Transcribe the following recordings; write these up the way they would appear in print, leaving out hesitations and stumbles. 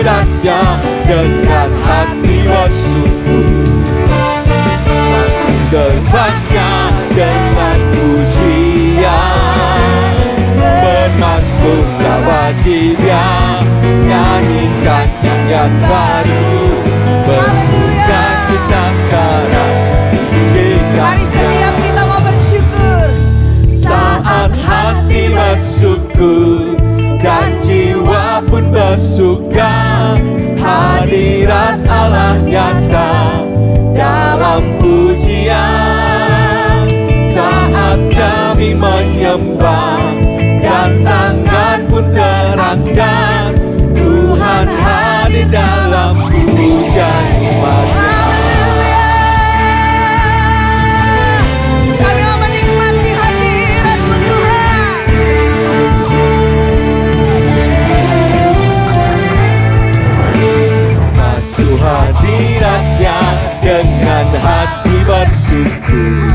hadirat-Nya dengan hati bersungguh. Masuk gerbang-Nya dengan pujian, bermazmurlah bagi Dia, nyanyikan nyanyian baru, bersuka cita sekarang. Mari setiap kita mau bersyukur. Saat hati bersyukur dan jiwa pun bersuka, hadirat Allah nyata dalam pujian. Saat kami menyembah dan tangan pun terangkat, Tuhan hadir dalam pujian umat-Nya. Kami mau menikmati hadirat-Mu Tuhan. Masuk hadirat-Nya dengan hati bersyukur,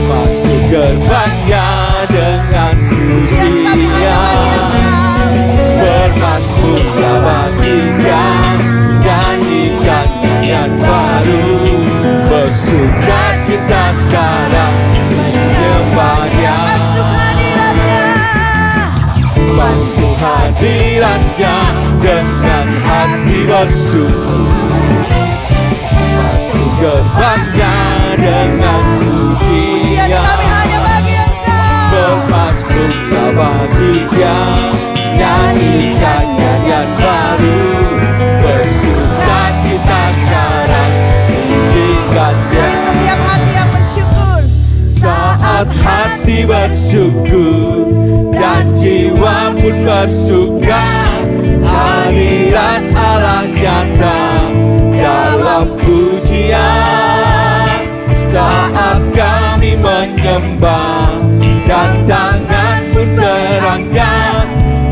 masuk gerbang-Nya dengan Pujian kami hanya bagi pujian, Engkau. bermazmurlah bagi Dia, nyanyikan nyanyian baru, bersuka cita sekarang menyembah Dia. Masuk hadirat-Nya. Masuk hadirat-Nya dengan hati bersyukur, masuk gerbang-Nya dengan Pujian pujian, kami hanya bagi Engkau. bermazmurlah bagi Dia, nyanyikan nyanyian baru, bersuka cita sekarang tinggikan Dia. Dari setiap hati yang bersyukur. Saat hati bersyukur dan jiwa pun bersuka, hadirat Allah nyata dalam pujian. Saat kami menyembah dan tangan pun terangkat,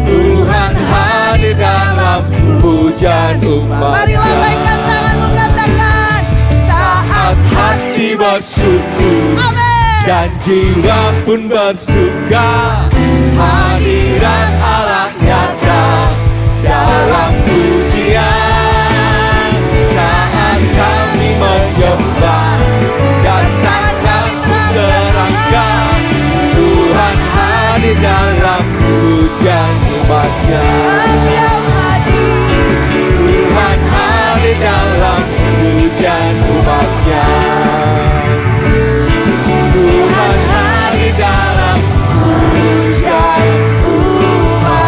Tuhan hadir dalam pujian umat-Nya. Mari lambaikan tanganmu, katakan. Saat Hati bersyukur Amin. dan jiwa pun bersuka, hadirat Allah nyata dalam pujian. Saat kami menyembah dan tangan pun terangkat, Tuhan hadir dalam pujian umat-Nya. Engkau hadir. Tuhan hadir dalam pujian umat-Nya. Tuhan hadir dalam pujian umat-Nya.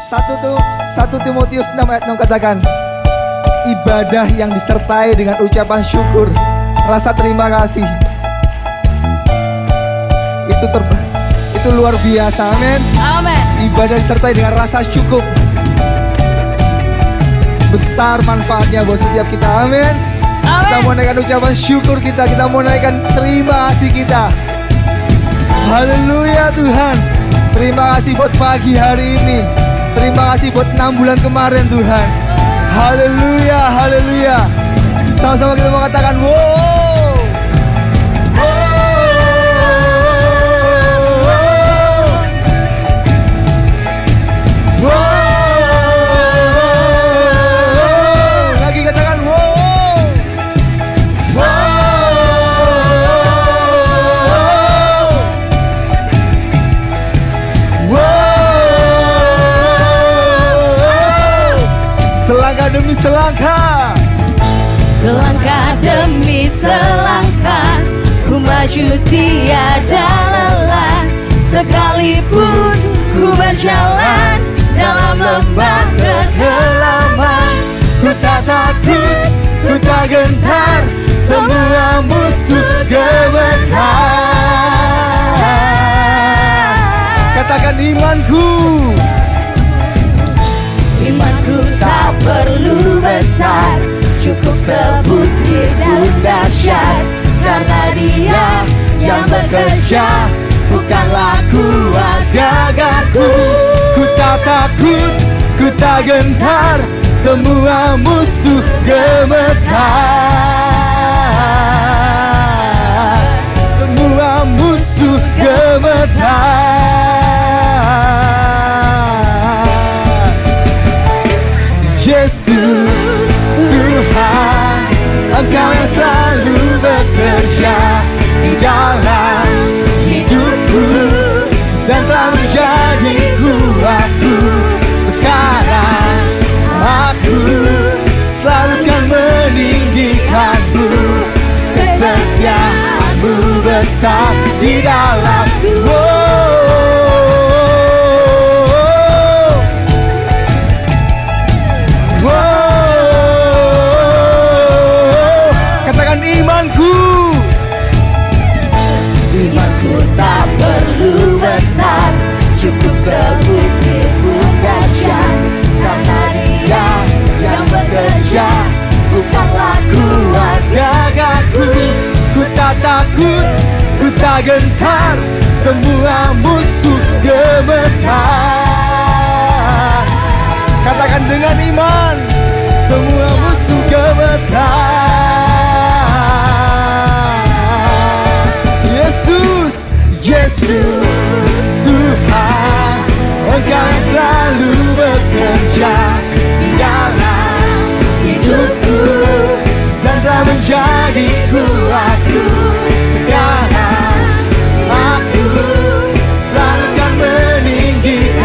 1 Timotius 6 ayat 6 katakan, ibadah yang disertai dengan ucapan syukur, rasa terima kasih, itu luar biasa. Amin. Amin. Ibadah disertai dengan rasa syukur, besar manfaatnya buat setiap kita. Amin. Kita mau naikkan ucapan syukur kita mau naikkan terima kasih kita. Haleluya Tuhan. Terima kasih buat pagi hari ini. Terima kasih buat 6 bulan kemarin Tuhan. Haleluya, haleluya. Sama-sama kita mau katakan wow. Lagi katakan wow. Selangkah demi selangkah, Selangkah demi selangkah, ku maju tiada lelah. Sekalipun ku berjalan dalam lembah kekelaman, ku tak takut, ku tak gentar, semua musuh gemetar. Katakan imanku. imanku tak perlu besar, cukup sebutir dan dahsyat. Karena Dia yang bekerja, bukanlah kuat gagahku. Ku tak takut, ku tak gentar, semua musuh gemetar. Semua musuh gemetar. Yesus Tuhan, Engkau yang selalu bekerja di dalam hidupku dan telah menjadi kuatku. Sekarang aku selalu kan meninggikanmu, kesetiaanmu besar di dalamku. Katakan imanku. Imanku tak perlu besar, cukup sebutir pun dahsyat. Karena Dia yang bekerja, bukanlah kuat Gagahku, ku tak takut, ku tak gentar, semua musuh gemetar. Katakan dengan iman, semua musuh gemetar. Yesus, Yesus Tuhan, Engkau yang selalu bekerja di dalam hidupku dan telah menjadi kuatku. Sekarang aku selalu kan meninggikanmu,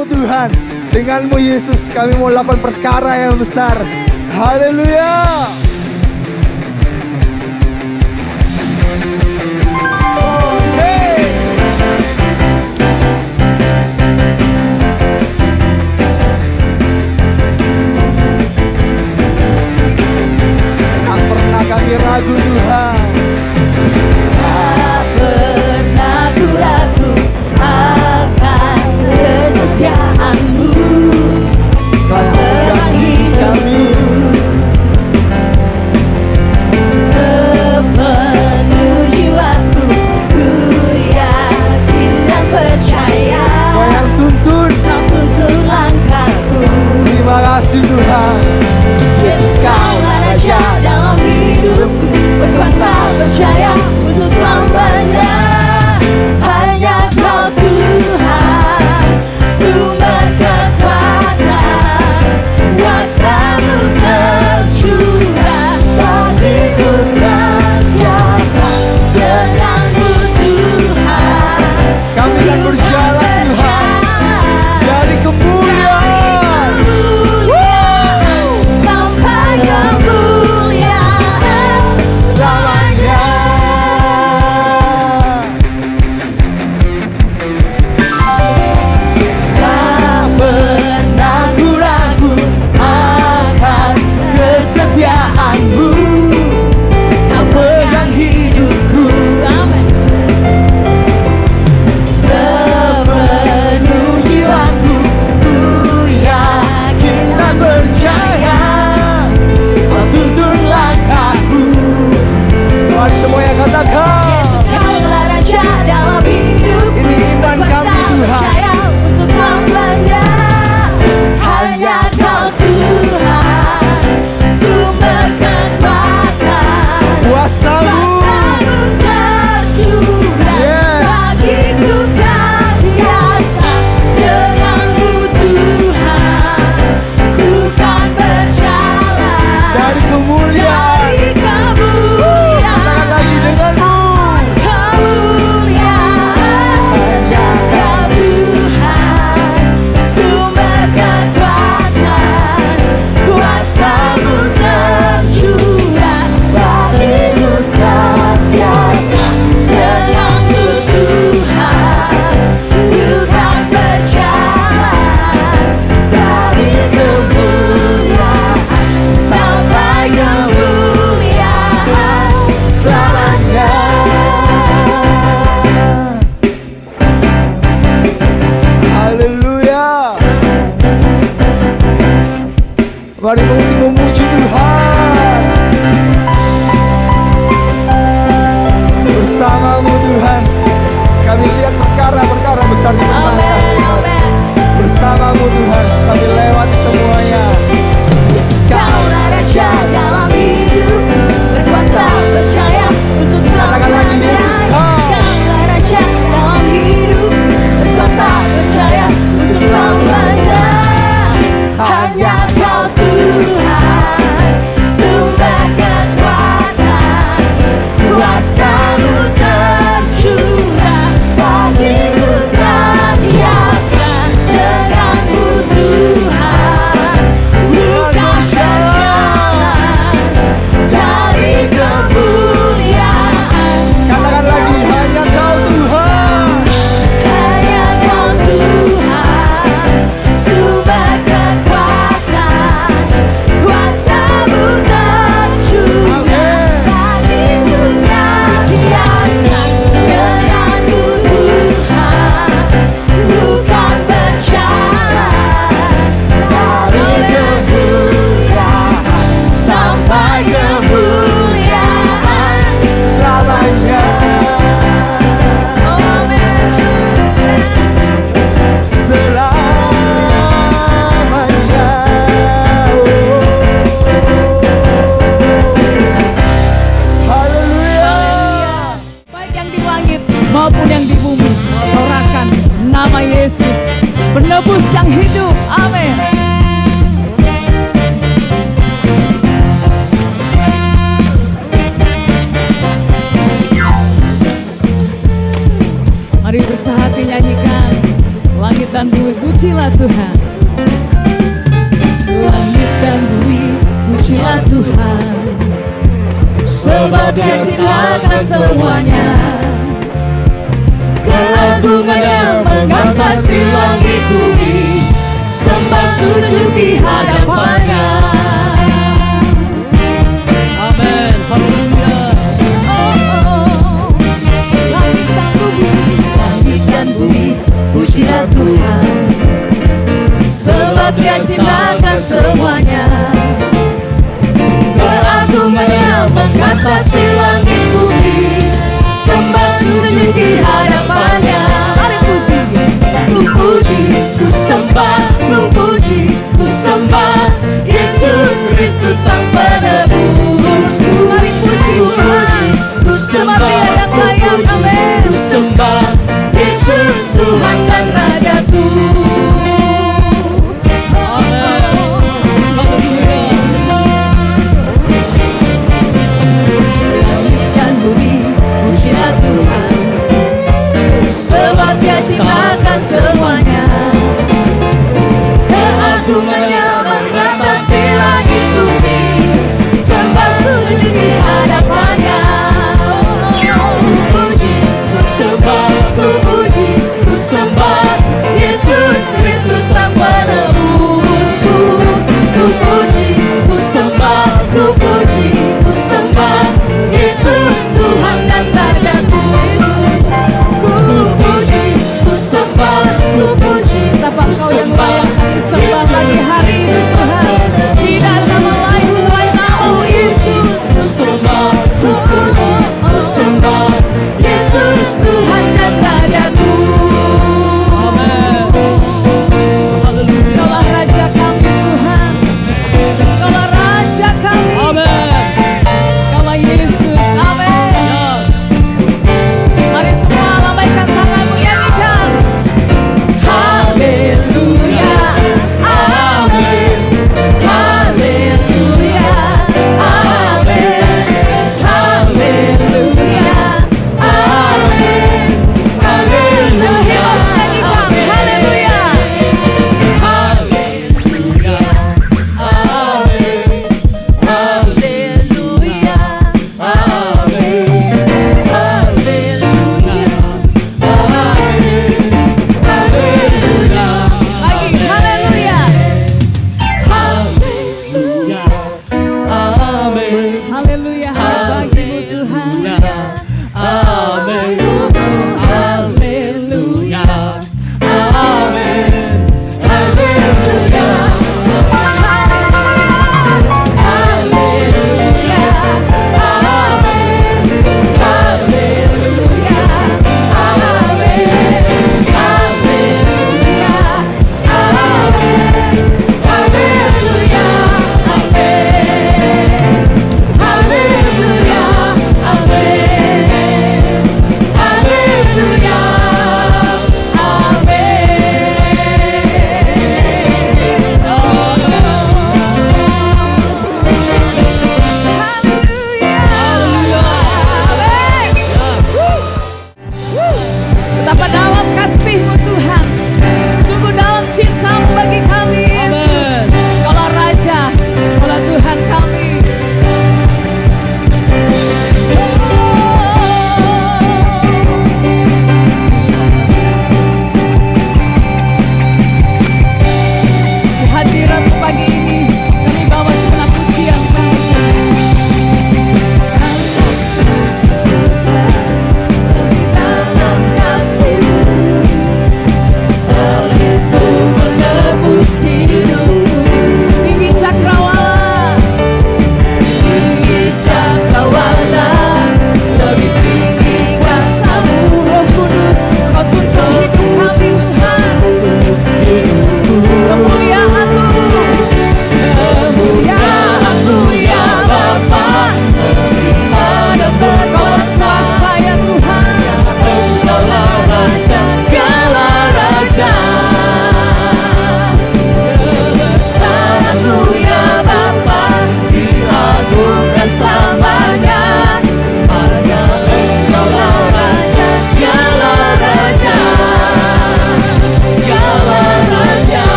kuasa-Mu Tuhan. Dengan-Mu Yesus kami mau lakukan perkara yang besar. Haleluya. Tak pernah kami ragu Tuhan. Tak pernah ku ragu akan kesetiaan-Mu. Kau terangi kami sepenuh jiwaku. Ku yakin dan percaya Kau yang tuntun. Kau tuntun langkahku. Terima kasih Tuhan. Yesus, Kaulah Raja dalam hidupku. Berkuasa percaya untuk selamanya. Hanya Kau Tuhan, sumber kekuatan. Kuasa-Mu tercurah bagiku senantiasa. Dengan-Mu Tuhan, Kami akan berjalan Tuhan dari kemuliaan sampai kemuliaan selamanya. Tak pernah ku ragu akan kesetiaan-Mu. Kau pegang hidupku. Sepenuh jiwaku, ku yakin dan percaya. Kau tuntun langkahku. Mari semua yang katakan. Yesus, Kaulah Raja dalam hidupku. Ini iman kami, Berkuasa Tuhan. percaya untuk selamanya. Hanya Kau Tuhan, sumber kekuatan. Kuasa-Mu. Kuasa-Mu tercurah bagiku senantiasa. Dengan-Mu Tuhan, ku kan berjalan Dari kemuliaan. dari kemuliaan Lagi dengan-Mu. kemuliaan. Hanya Kau Tuhan, sumber kekuatan. Kuasa-Mu tercurah bagiku senantiasa. Dengan-Mu Tuhan, ku kan berjalan dari kemuliaan sampai kemuliaan selamanya. Haleluya. Mari mengisi memuji Tuhan. Bersama-Mu Tuhan kami lihat perkara-perkara besar dimenangkan Tuhan. Bersama-Mu Tuhan kami lewati semuanya. Yesus, Kaulah Raja dalam hidupku. Berkuasa percaya untuk Katakan lagi, selamanya. Yesus, Kau. Kaulah Raja dalam hidupku. Berkuasa percaya untuk selamanya. Hanya Kau Tuhan, sumber kekuatan. Kuasa-Mu tercurah bagiku senantiasa. Dengan-Mu Tuhan, ku kan berjalan dari kemuliaan. Katakan lagi, hanya Kau Tuhan. Hanya Kau Tuhan, sumber kekuatan. Kuasa-Mu tercurah bagiku senantiasa. Dengan-Mu Tuhan, ku kan berjalan dari kemuliaan sampai kemuliaan Selamanya. Selamanya. Haleluya. Baik yang di langit maupun yang di bumi, sorakan nama Yesus, penebus yang hidup. Amin. Mari bersahati nyanyikan langit dan bumi pujilah Tuhan. Langit dan bumi, pujilah Tuhan. Sebab Dia ciptakan semuanya. Keagungannya mengatasi langit bumi. Sembah sujud di hadapannya. Amin, haleluya. Langit dan bumi, pujilah Tuhan. Sebab Dia ciptakan semuanya. Keagungannya mengatasi langit bumi. Sembah sujud di hadapannya. Mari puji, ku puji, ku sembah, ku puji, ku sembah Yesus Kristus Sang Penebusku. Mari puji, ku puji, ku sembah, ku puji, ku sembah Yesus Tuhan dan Rajaku. Tuhan, sebab Dia ciptakan semuanya. Keagungannya mengatasi langit bumi. Sembah sujud di hadapannya. Ku puji, ku sembah, ku puji, ku sembah Yesus Kristus Sang Penebusku. Ku puji, ku sembah, ku puji, ku sembah Yesus Tuhan dan Rajaku. Ku puji, ku sembah, ku puji, ku sembah Yesus hari ini Tuhan. Tidak ada nama lain selain nama Yesus. Ku sembah, ku puji, ku sembah Yesus Tuhan dan Rajaku. Amin. Haleluya. Kaulah Raja kami Tuhan. Kaulah Raja kami. Amin. Kaulah Yesus. Amin. Mari semua lambaikan tanganmu nyanyikan. Haleluya. Amin.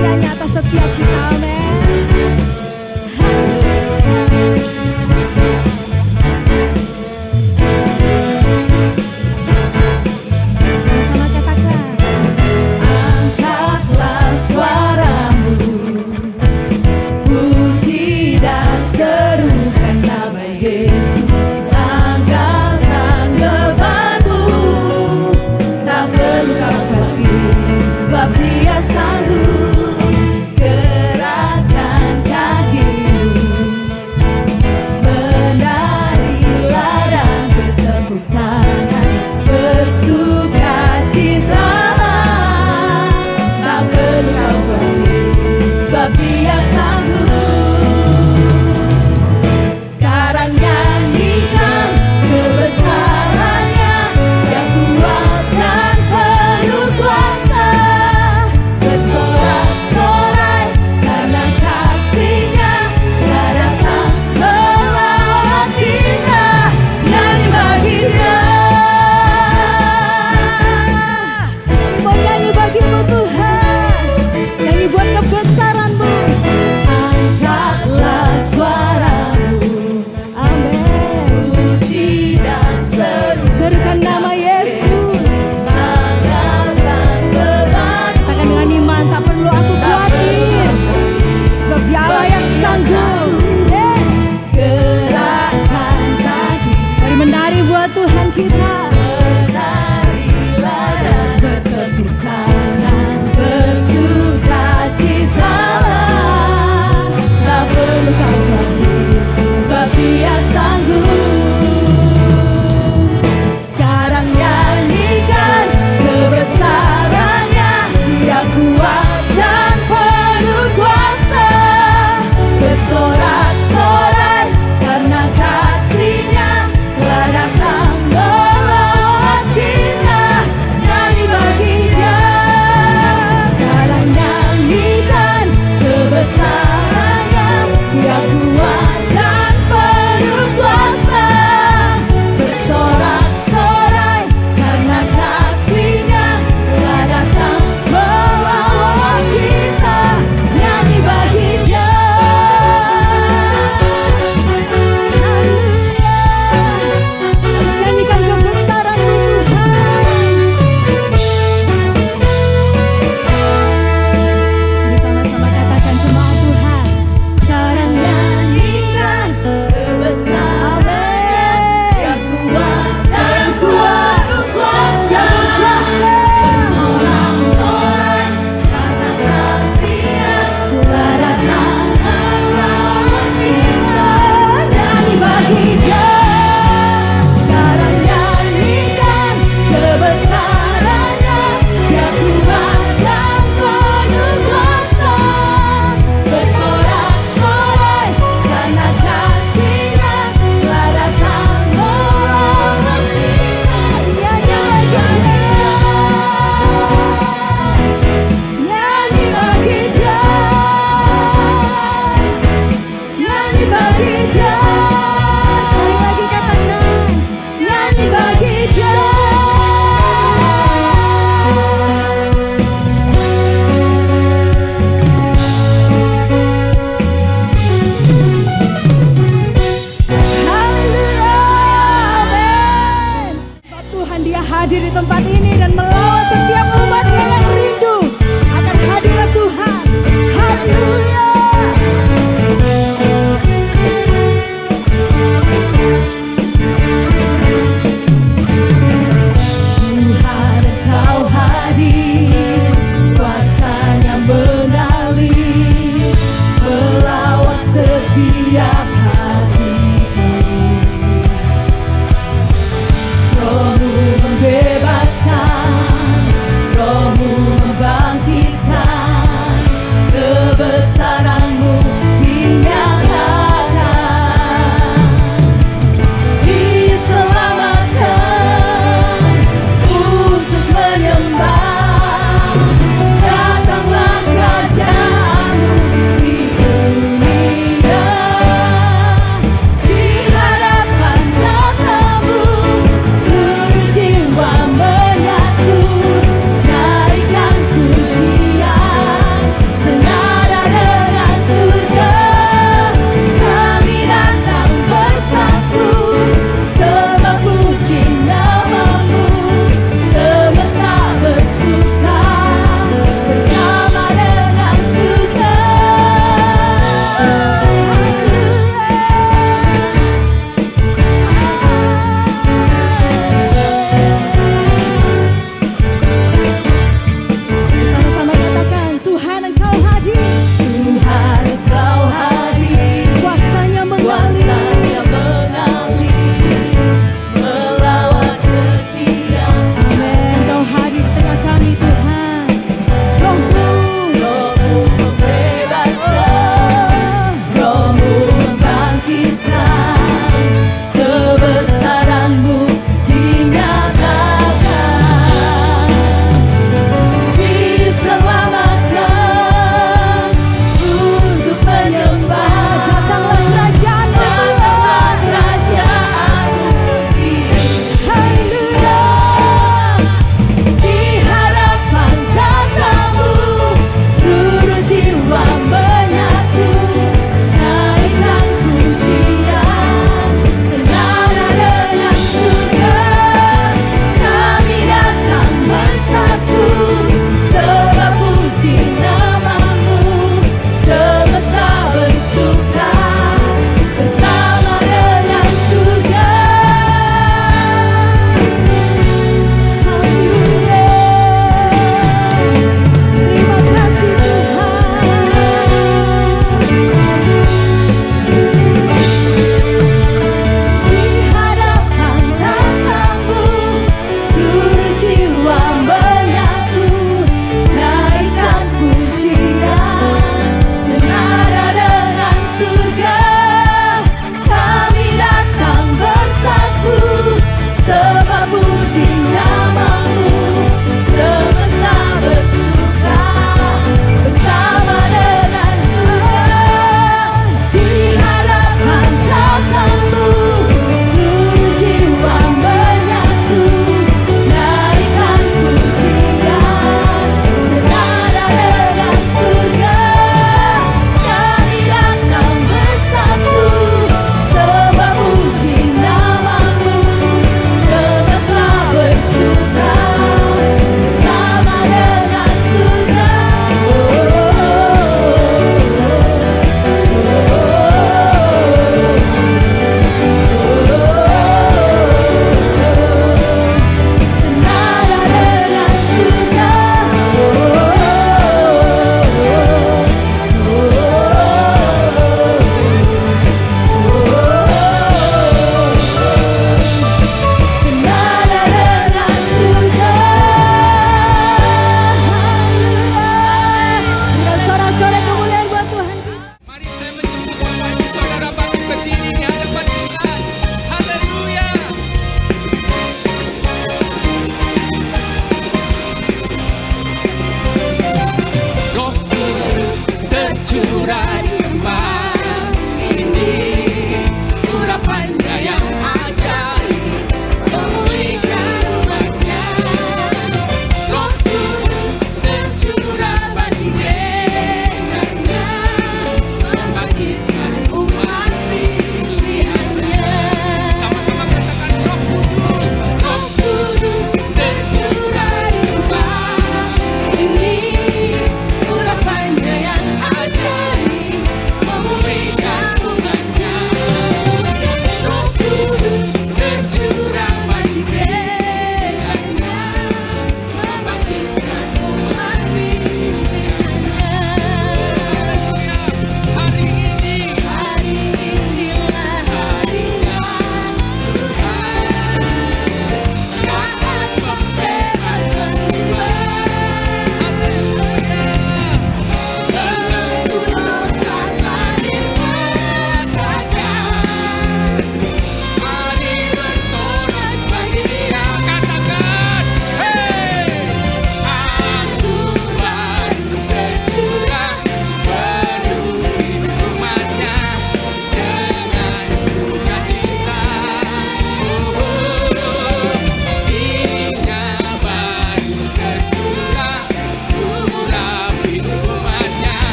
setianya atas setiap kita. Amin. Sama katakan, Angkatlah suaramu, puji dan serukan nama Yesus. Angkatkan bebanmu, tak perlu kau khawatir, sebab Dia sanggup. Gerakkan kakimu, menarilah dan bertepuk tangan, bersukacitalah, tak perlu kau khawatir, sebab Dia sanggup. Sekarang nyanyikan kebesarannya yang kuat dan penuh kuasa, bersama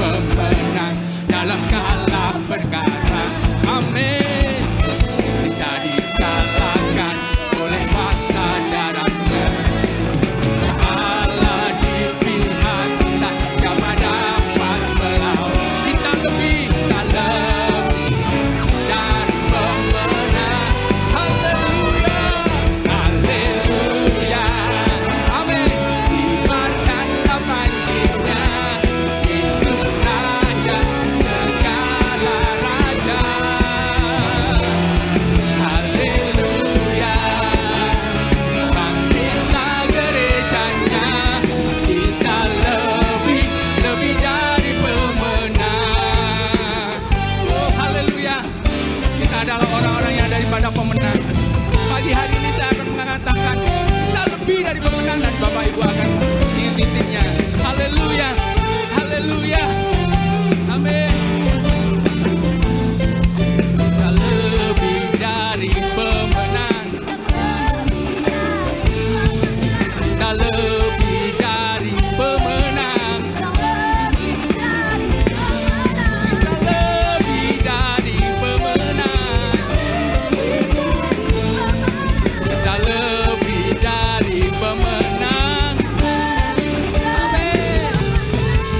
pemenang dalam segala perkara. Amin. Kita dikalahkan oleh masa darahnya. Allah di pihak kita, siapa dapat melawan? Kita lebih dari pemenang. Haleluya, haleluya, amin. Dibiarkanlah banjirnya, Yesus Raja segala raja. Haleluya, bangkitlah gerejanya, kita lebih dari pemenang. Oh haleluya, kita adalah orang-orang yang daripada pemenang. Pagi hari ini saya akan mengatakan kita lebih dari pemenang, dan Bapak Ibu akan mengintipnya. Haleluya, haleluya, amin. Kita lebih dari pemenang. Kita lebih dari pemenang. Kita lebih dari pemenang. Kita lebih dari pemenang. Amin.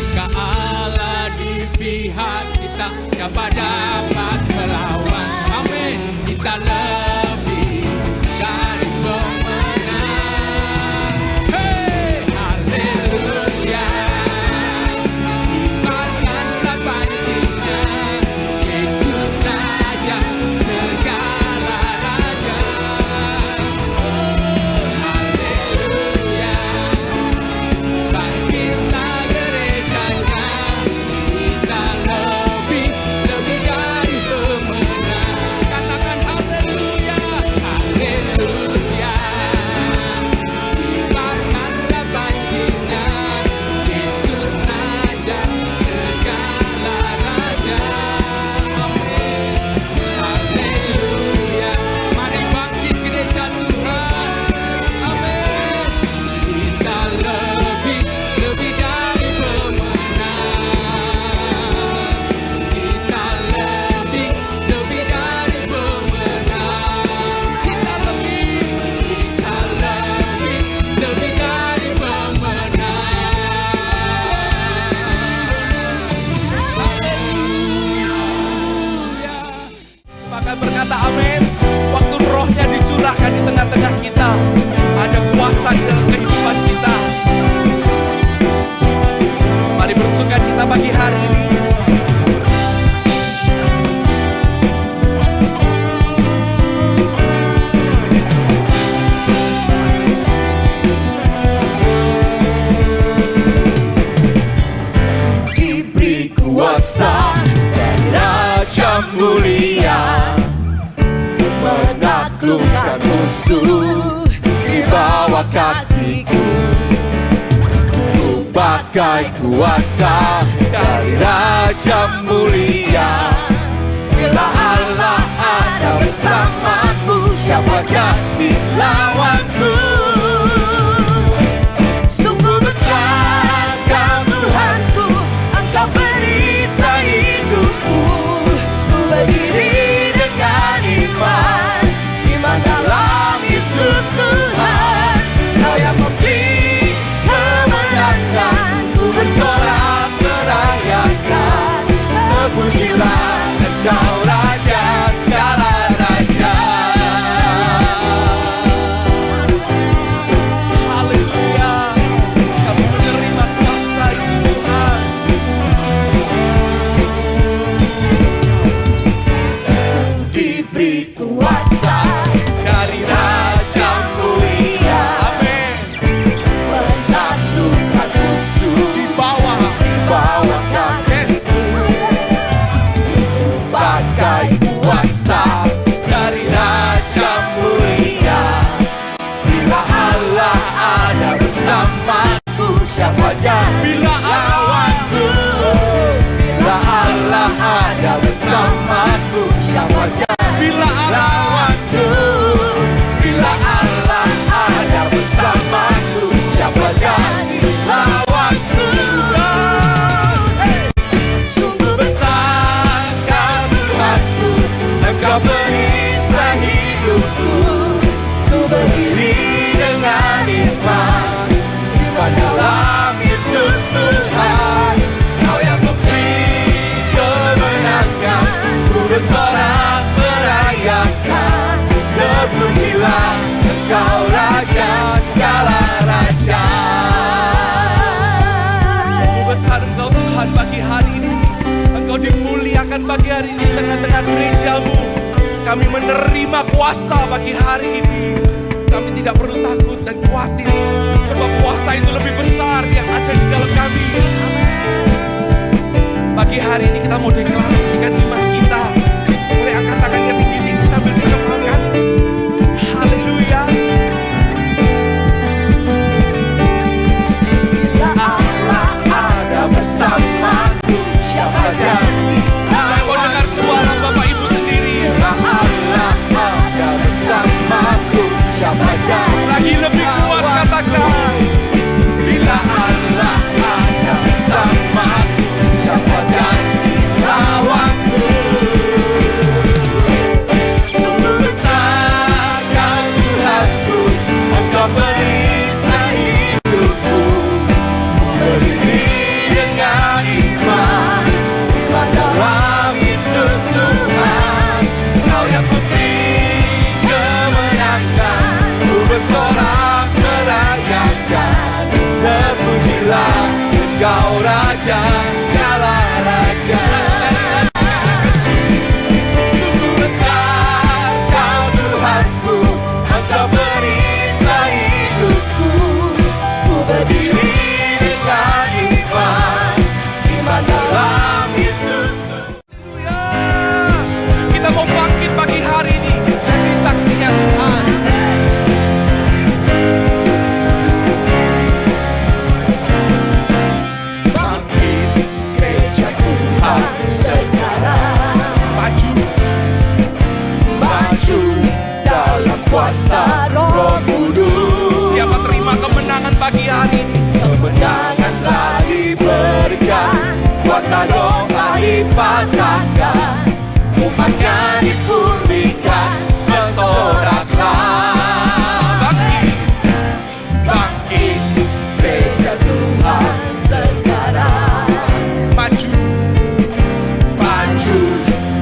Jika Allah di pihak kita, siapa dapat melawan? Amin. Kita lebih dari pemenang. Hey, haleluya. Dibiarkanlah banjirnya, Yesus Raja segala raja. Oh, haleluya. Bangkitlah gerejanya, kita lebih dari pemenang. Katakan haleluya, haleluya. Dibiarkanlah banjirnya, Yesus Raja segala raja. Amin. Haleluya. Mari bangkit gereja Tuhan. Amin. Kita lebih dari pemenang. Kita lebih dari pemenang. Kita lebih dari pemenang. Maka berkata amin. Waktu rohnya dicurahkan di tengah-tengah kita, ada kuasa di dalam kehidupan kita. Mari bersuka cita pagi hari ini. Diberi kuasa dari Raja mulia, menaklukkan musuh di bawah kakiku. Ku pakai kuasa dari Raja mulia. Bila Allah ada bersamaku, siapa jadi lawanku? Sungguh besar Kau Tuhanku, Engkau perisai hidupku. Ku berdiri dengan iman dalam Yesus Tuhan. Kau yang memberi kemenangan, ku bersorak merayakan. Terpujilah Engkau Raja segala raja. Haleluya. Kami menerima kuasa ini Tuhan. Diberi kuasa dari Raja mulia. Amin. Menaklukkan musuh Di bawah kaki. Pakai kuasa dari Raja mulia. Bila Allah ada bersamaku, siapa jadi lawanku? Bila Allah ada bersamaku, siapa jadi lawanku? Bila Allah ada bersamaku, siapa jadi lawanku? pagi hari ini. Engkau dimuliakan pagi hari ini tengah-tengah gerejamu. Kami menerima kuasa pagi hari ini. Kami tidak perlu takut dan khawatir, sebab kuasa itu lebih besar yang ada di dalam kami. Pagi hari ini kita mau deklarasikan iman kita. Boleh angkat tangannya tinggi-tinggi sambil dikepalkan. Haleluya. Bila Allah ada bersamaku, siapa jadi? Saya mau dengar suara Bapak Ibu sendiri. Bila Allah ada bersamaku, siapa jadi? Lagi lebih kuat katakan. Bila Allah ada bersamaku, siapa jadi lawanku? Sungguh besar kan Tuhanku, Engkau perisai hidupku. Berdiri dengan iman, iman dalam Yesus Tuhan. Kau yang memberi kemenangan, ku bersorak merayakan. Terpujilah Engkau Raja, segala raja. Sungguh besar Kau Tuhanku, Engkau perisai hidupku. Ku berdiri dengan iman, iman dalam Yesus. Haleluya. Kita mau bangkit pagi hari ini jadi saksinya Tuhan. Bangkit gereja Tuhan sekarang, Maju, maju dalam kuasa Roh Kudus. siapa terima kemenangan pagi hari ini? Kemenangan telah diberikan, kuasa dosa dipatahkan, umatnya dipulihkan, bersoraklah. Bangkit, Bangkit gereja Tuhan sekarang, maju, maju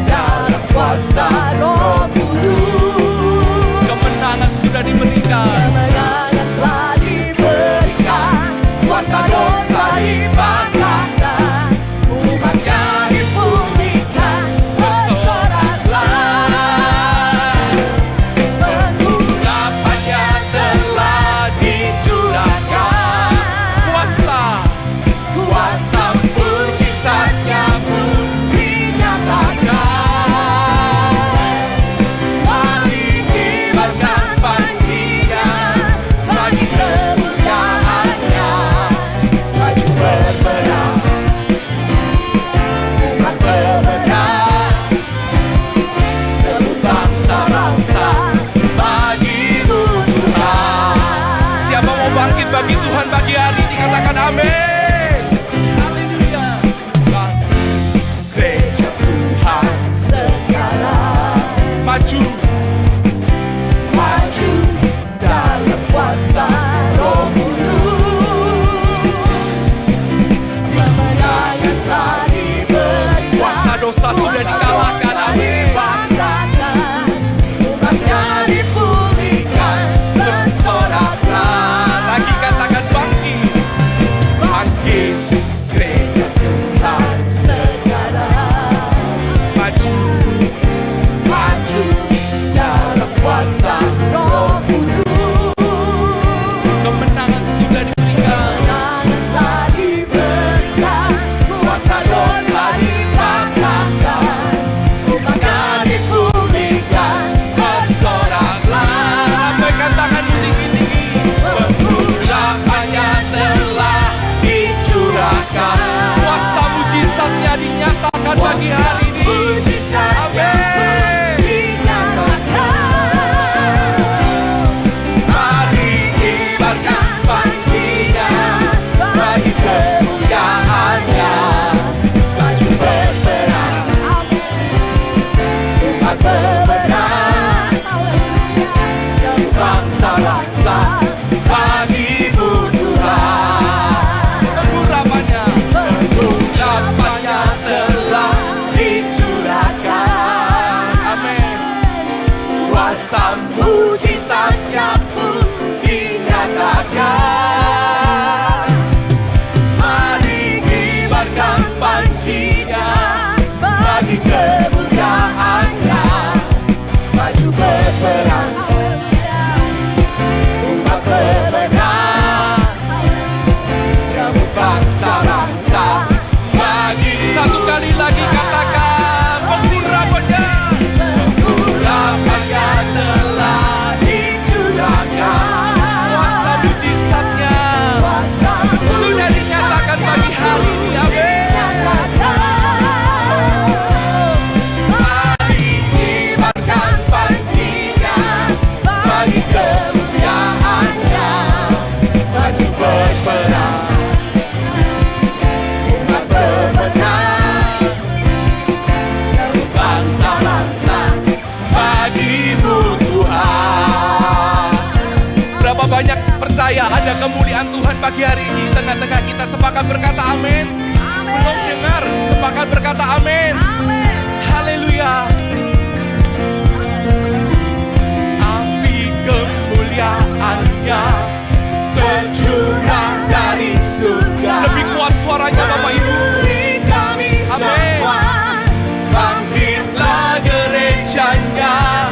dalam kuasa Roh Kudus. kemenangan sudah diberikan. Kemenangan telah diberikan, kuasa dosa dipatahkan, umatnya dipulihkan, bersoraklah. Pengurapannya telah dicurahkan, kuasa mujizatnya pun dinyatakan. Mari kibarkan panjinya bagi kemuliaannya, maju berperang, umat pemenang, tebus bangsa-bangsa bagimu Tuhan. Siapa mau bangkit bagi Tuhan pagi hari ini? Katakan amin. Haleluya. Bangkit gereja Tuhan sekarang, Maju, maju dalam kuasa Roh Kudus. Kemenangan telah diberikan, kuasa dosa sudah dikalahkan. Amin. dipatahkan, umatnya dipulihkan, bersoraklah. Lagi katakan bangkit. Bangkit gereja Tuhan sekarang, Maju, maju dalam kuasa Roh Kudus. kemenangan sudah diberikan. Kemenangan telah diberikan, kuasa dosa dipatahkan, umatnya dipulihkan, bersoraklah. Lambaikan tanganmu tinggi-tinggi. Pengurapannya telah dicurahkan, Kuasa mujizatnya dinyatakan pagi hari ini. mujizatnya dinyatakan. Mari kibarkan panjinya bagi kemuliaannya, maju berperang, umat pemenang, bangsa-bangsa bagimu Tuhan. Pengurapannya Pengurapannya telah dicurahkan, Sekali lagi katakan, pengurapannya telah dicurahkan, kuasa mujizatnya sudah dinyatakan bagi hari ini. Amin. Mari kibarkan pancingan bagi kemuliaan-Nya, maju berperang, umat pemenang, bangsa-bangsa bagimu Tuhan. Berapa banyak percaya ada kemuliaan Tuhan pagi hari ini tengah-tengah kita? Sepakat berkata amin. Belum dengar, sepakat berkata amin. Haleluya. Api kemuliaan-Nya tercurah dari surga. Lebih kuat suaranya Bapak Ibu. Amin. Bangkitlah gerejanya,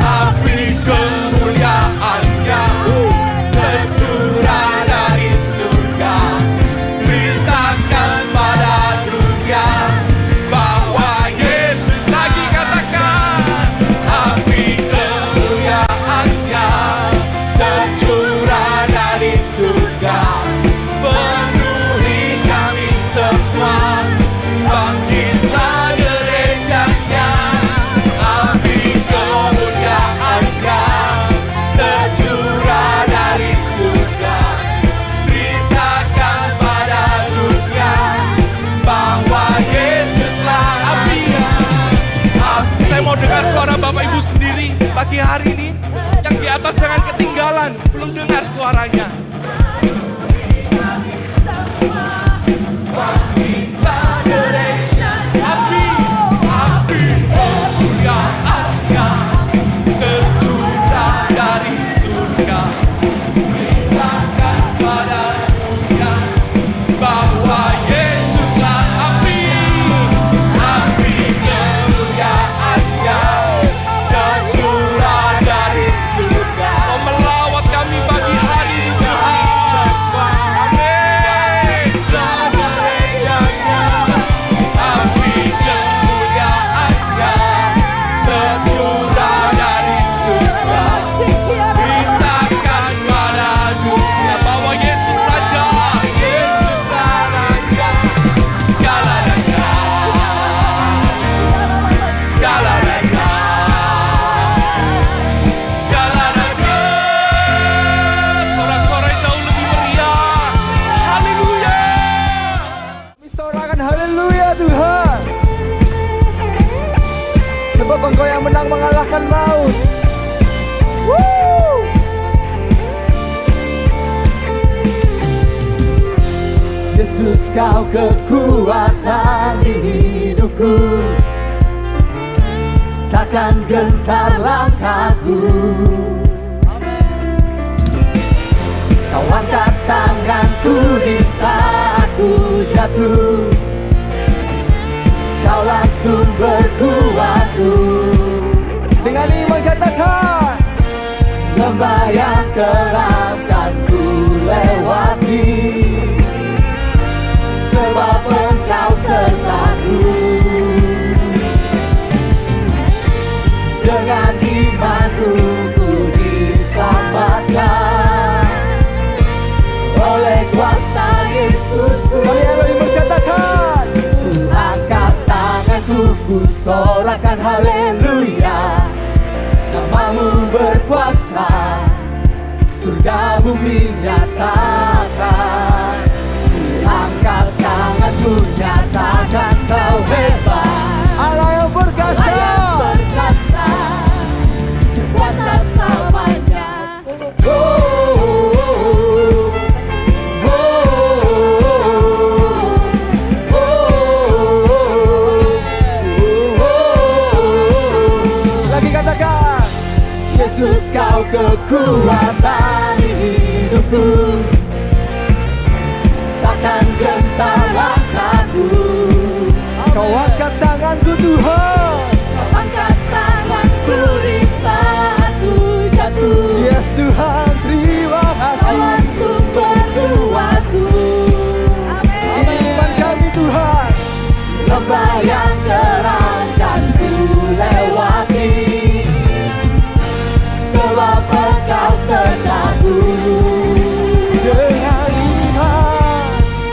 api kemuliaan-Nya tercurah dari surga. Beritakan pada dunia bahwa Yesus, lagi katakan, api kemuliaan-Nya tercurah dari surga. Penuhi kami semua, bangkitlah gerejanya, api kemuliaan-Nya tercurah dari surga. Beritakan pada dunia bahwa Yesuslah apinya. Saya mau dengar suara Bapak Ibu sendiri pagi hari ini. Yang di atas jangan ketinggalan, belum dengar suaranya. Api kemuliaan-Nya tercurah dari surga. Beritakan pada dunia bahwa Yesuslah api. Api kemuliaan-Nya tercurah dari surga. Oh, melawat kami pagi hari ini Tuhan. Amin. Api kemuliaan-Nya tercurah dari surga. Beritakan pada dunia bahwa Yesus Raja. Yesuslah Raja, segala raja, segala raja, segala raja. Sorak-sorai jauh lebih meriah. Haleluya. Kami sorakan haleluya Tuhan. Sebab Engkau yang menang mengalahkan maut. Woo! Yesus, Kau kekuatan di hidupku, takkan gentar langkahku. Kau angkat tanganku di saat ku jatuh, Kaulah sumber kuatku. Dengan iman katakan, lembah yang kelam kan ku lewati, sebab Engkau sertaku. Dengan imanku ku diselamatkan oleh kuasa Yesusku. Marilah berkatakan, ku angkat tanganku, ku sorakan haleluya. Namamu berkuasa, surga bumi nyatakan. Ku angkat tanganku, nyatakan Kau hebat. Allah yang berkuasa, kuasa selamanya. lagi katakan, Yesus Kau kekuatan di hidupku, takkan gentar langkahku. Kau angkat tanganku Tuhan, Kau angkat tanganku di saat ku jatuh. yes Tuhan, terima kasih. Kaulah sumber kuatku. Iman kami Tuhan, lembah yang terang dan ku lewati, sebab Engkau sertaku.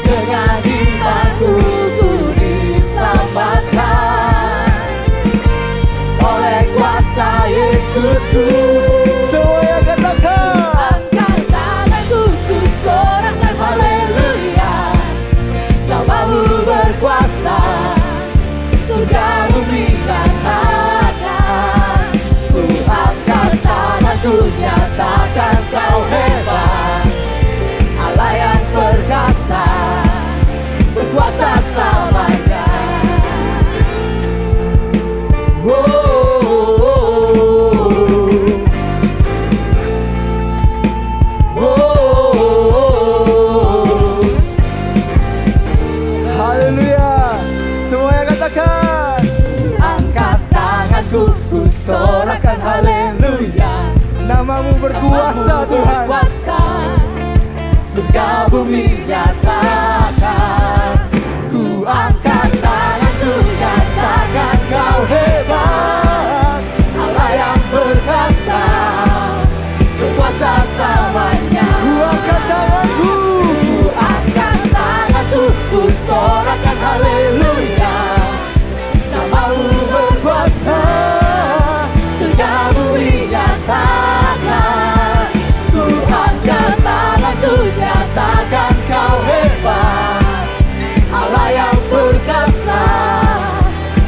Dengan imanku ku diselamatkan oleh kuasa Yesusku. Semua yang katakan Angkat tanganku, ku sorakan haleluya. Namamu berkuasa, surga bumi nyatakan. Ku angkat tanganku, nyatakan Kau hebat, Allah yang perkasa, berkuasa selamanya. haleluya. Semua yang katakan Angkat tanganku, ku sorakan haleluya. namamu berkuasa Tuhan. Berkuasa, surga bumi nyatakan. Ku angkat tanganku, nyatakan Kau hebat, Allah yang perkasa, berkuasa selamanya. Ku angkat tanganku, Ku angkat tanganku, ku sorakan haleluya. Namamu berkuasa, surga bumi nyatakan. Ku angkat tanganku, nyatakan Kau hebat, Allah yang perkasa,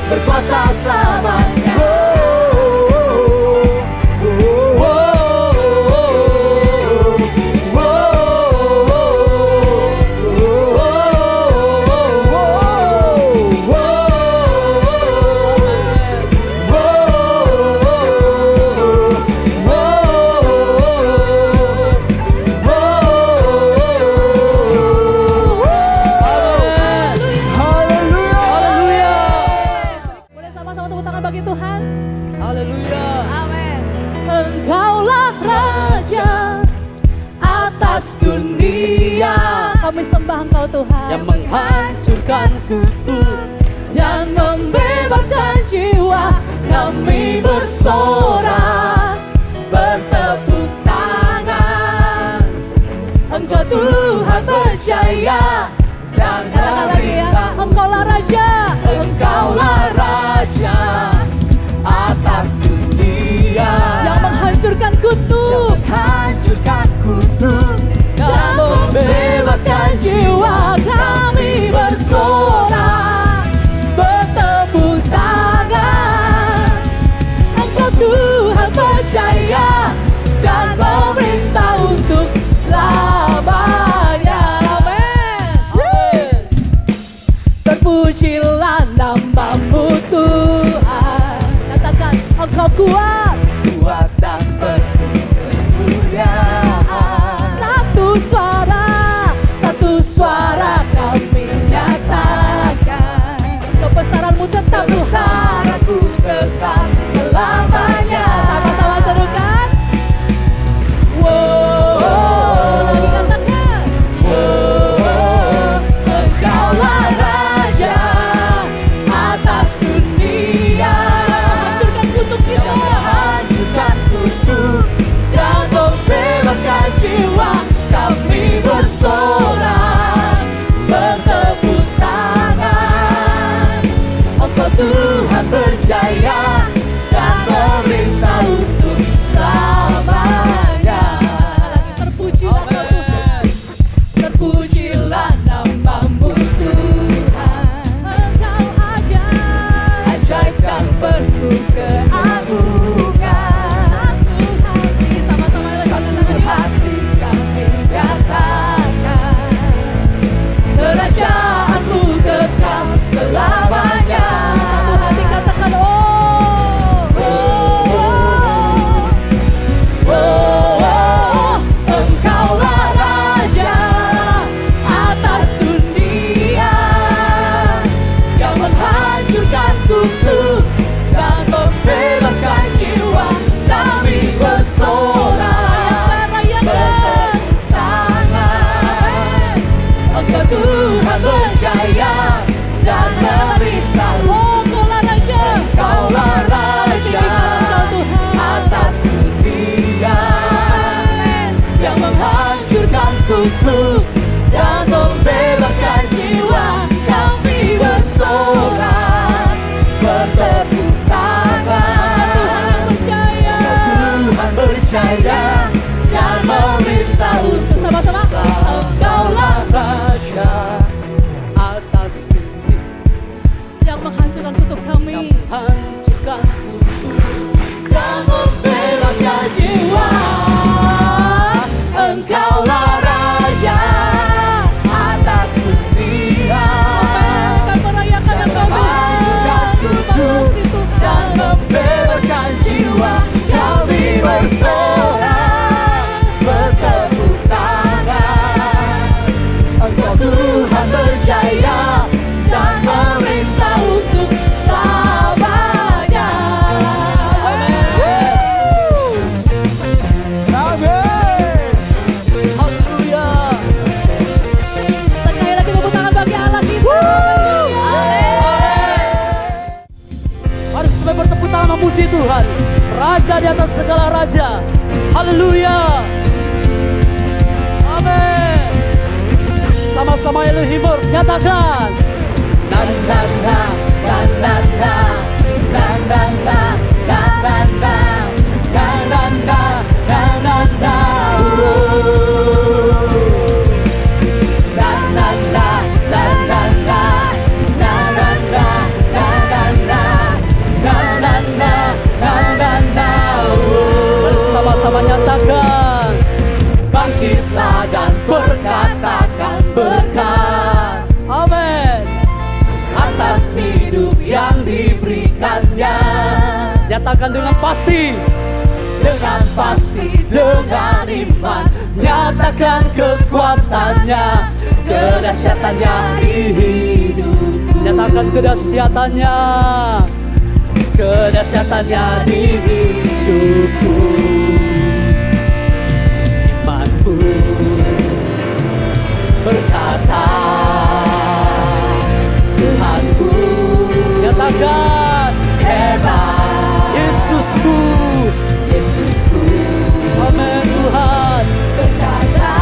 berkuasa selamanya. haleluya. Boleh sama-sama tepuk tangan bagi Tuhan. Haleluya. Amin. Engkaulah Raja atas dunia. Kami sembah Engkau Tuhan, yang menghancurkan kutub dan membebaskan jiwa. Kami bersorak, bertepuk tangan. Engkau Tuhan berjaya dan berita. Engkaulah Raja, Engkaulah Raja atas dunia, yang menghancurkan kutub, dan membebaskan jiwa. Kami bersorak, bertepuk tangan. Engkau Tuhan percaya dan memerintah untuk selamanya. Amin. Terpujilah namamu Tuhan. Katakan Engkau kuat, kuat dan penuh kemuliaan. Satu suara kami nyatakan, kebesaranmu tetap Tuhan, tetap selamanya. Sama-sama serukan. Lagi katakan. Engkaulah Raja atas dunia, hancurkan kutub kita, hancurkan kutub dan membebaskan jiwa. Kami bersorak, bertepuk tangan. Engkau Tuhan berjaya dan memerintah untuk selamanya. Terpujilah Tuhan, terpujilah namamu Tuhan. Engkau ajaib dan penuh keagungan. Satu hati kami nyatakan, kerajaanmu kekal selamanya. hancurkan dan membebaskan jiwa. Engkaulah Raja atas dunia, Kita merayakan Engkau hancurkan kudus dan membebaskan jiwa. Kami bersorak bertepuk tangan, Engkau Tuhan berjaya dan memerintah untuk selamanya. Haleluya. Sekali lagi tepuk tangan bagi Allah kita. Harus sampai bertepuk tangan memuji Tuhan, Raja di atas segala raja. Haleluya. Amin. Sama-sama Elohimers nyatakan. Na na na na na na na na na na na na na na na na na na. Na na na na na na na na na na na na na. Bersama-sama nyatakan, bangkitlah dan berkatakan berkat. Amin. Atas hidup yang diberikannya. Nyatakan dengan pasti, dengan iman. Nyatakan kekuatannya, kedahsyatannya di hidupku. Nyatakan kedahsyatannya, kedahsyatannya di hidupku. Imanku berkata, Tuhanku. Nyatakan hebat Yesusku, Yesusku. Amin Tuhan. Berkata,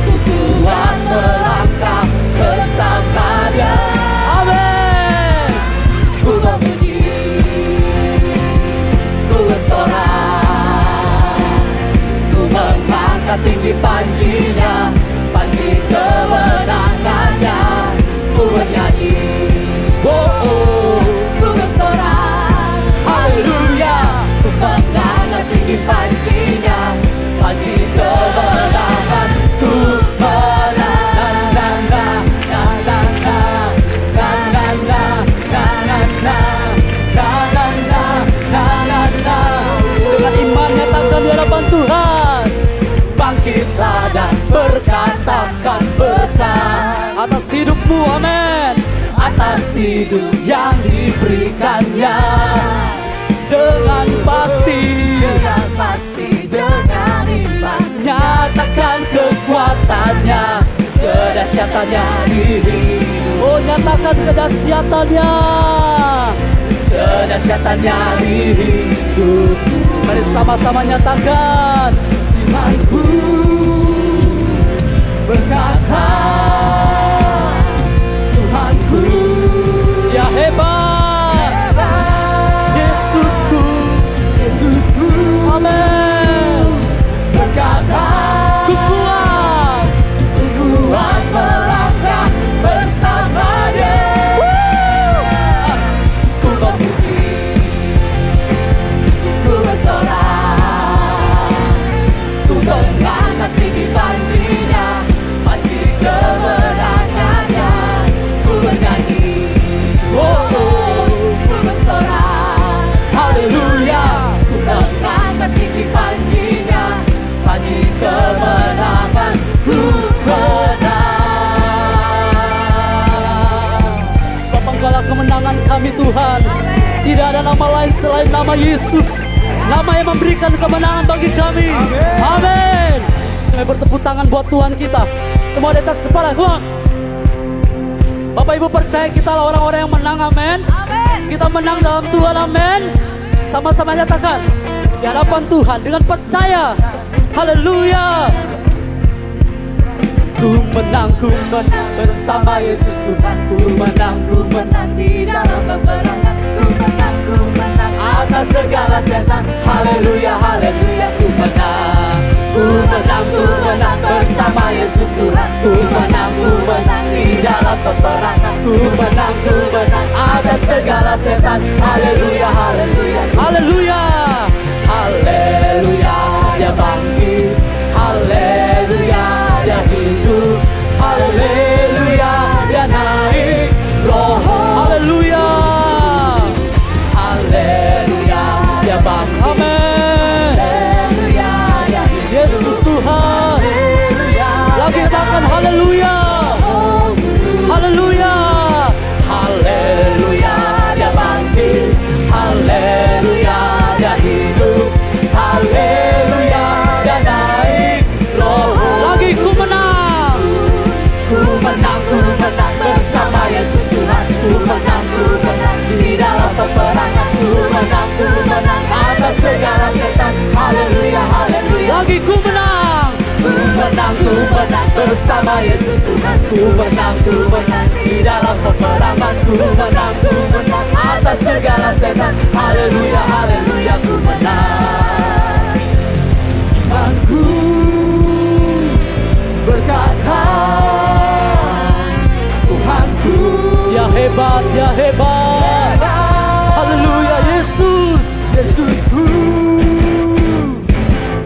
ku kuat melangkah bersamanya. Amin. Ku memuji, ku bersorak, ku mengangkat tinggi panjinya, panji kemenangannya. Ku bernyanyi, oh oh, ku bersorak, haleluya. Ku mengangkat tinggi panjinya, panji kemenangan. Ku menang, na na na na na na na na na na na na na na na na. Dengan iman nyatakan di hadapan Tuhan, bangkitlah dan berkatakan berkat atas hidupmu. Amin. Atas hidup yang diberikannya, dengan pasti, dengan iman. Nyatakan kekuatannya, kedahsyatannya di hidup. Oh, nyatakan kedahsyatannya, kedahsyatannya di hidup. Mari sama-sama nyatakan. Imanku berkata, Tuhanku, ya hebat, Yesusku, Yesusku. Amin. Berkata, ku kuat melangkah bersamanya. Ku memuji, ku bersorak, ku mengangkat tinggi panjinya, panji kemenangannya. Ku bernyanyi, oh oh, ku bersorak, haleluya. Ku mengangkat tinggi panjinya, panji kemenangan. Ku menang, sebab Engkaulah kemenangan kami Tuhan. Tidak ada nama lain selain nama Yesus, nama yang memberikan kemenangan bagi kami. Amin. Semua bertepuk tangan buat Tuhan kita. Semua di atas kepala. Bapak Ibu percaya kita lah orang-orang yang menang. Amin. Kita menang dalam Tuhan. Amin. Sama-sama nyatakan di hadapan Tuhan dengan percaya. Haleluya. Ku menang bersama Yesus Tuhan. Ku menang di dalam peperangan. Ku menang atas segala setan. Haleluya, haleluya. Ku menang bersama Yesus Tuhan. Ku menang di dalam dalam peperangan. Ku menang atas segala setan. Haleluya, haleluya, haleluya, haleluya. Dia bangkit, haleluya, dia hidup, haleluya, dia naik roh, haleluya, haleluya, dia bangkit, amin, haleluya, dia hidup, Yesus Tuhan, lagi katakan haleluya, haleluya, haleluya, dia bangkit, haleluya, dia hidup, haleluya, dia naik roh. Lagi ku menang bersama Yesus Tuhan. Ku menang di dalam peperangan. Ku menang atas segala setan. Haleluya, haleluya. Lagi ku menang bersama Yesus Tuhan. Ku menang di dalam peperangan. Ku menang atas segala setan. Haleluya, haleluya, ku menang. Imanku berkata, Tuhanku ya hebat, ya hebat. Haleluya, Yesus, Yesusku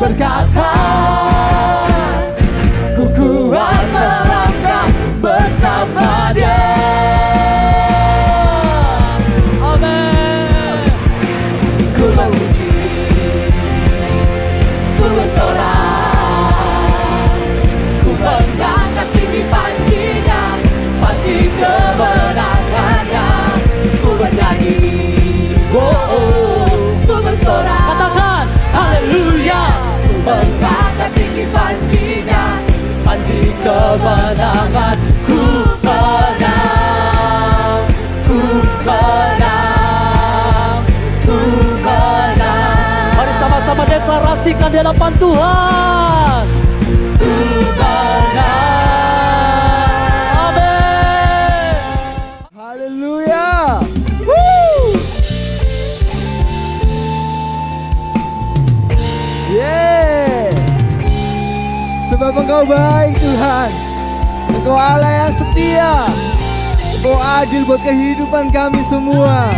berkata, ku kuat melangkah bersama Dia. Amin. Ku memuji, ku bersorak, ku mengangkat tinggi panjinya, panji kemenangannya. Ku bernyanyi, ku bersorak, katakan haleluya. Ku mengangkat tinggi panjinya, panji kemenangan. Ku menang, ku menang, ku menang. Mari sama-sama deklarasikan di hadapan Tuhan. Ku menang. Amin. Haleluya. Woo. Yeah. Sebab Engkau baik Tuhan. Engkau Allah yang setia. Engkau adil buat kehidupan kami semua.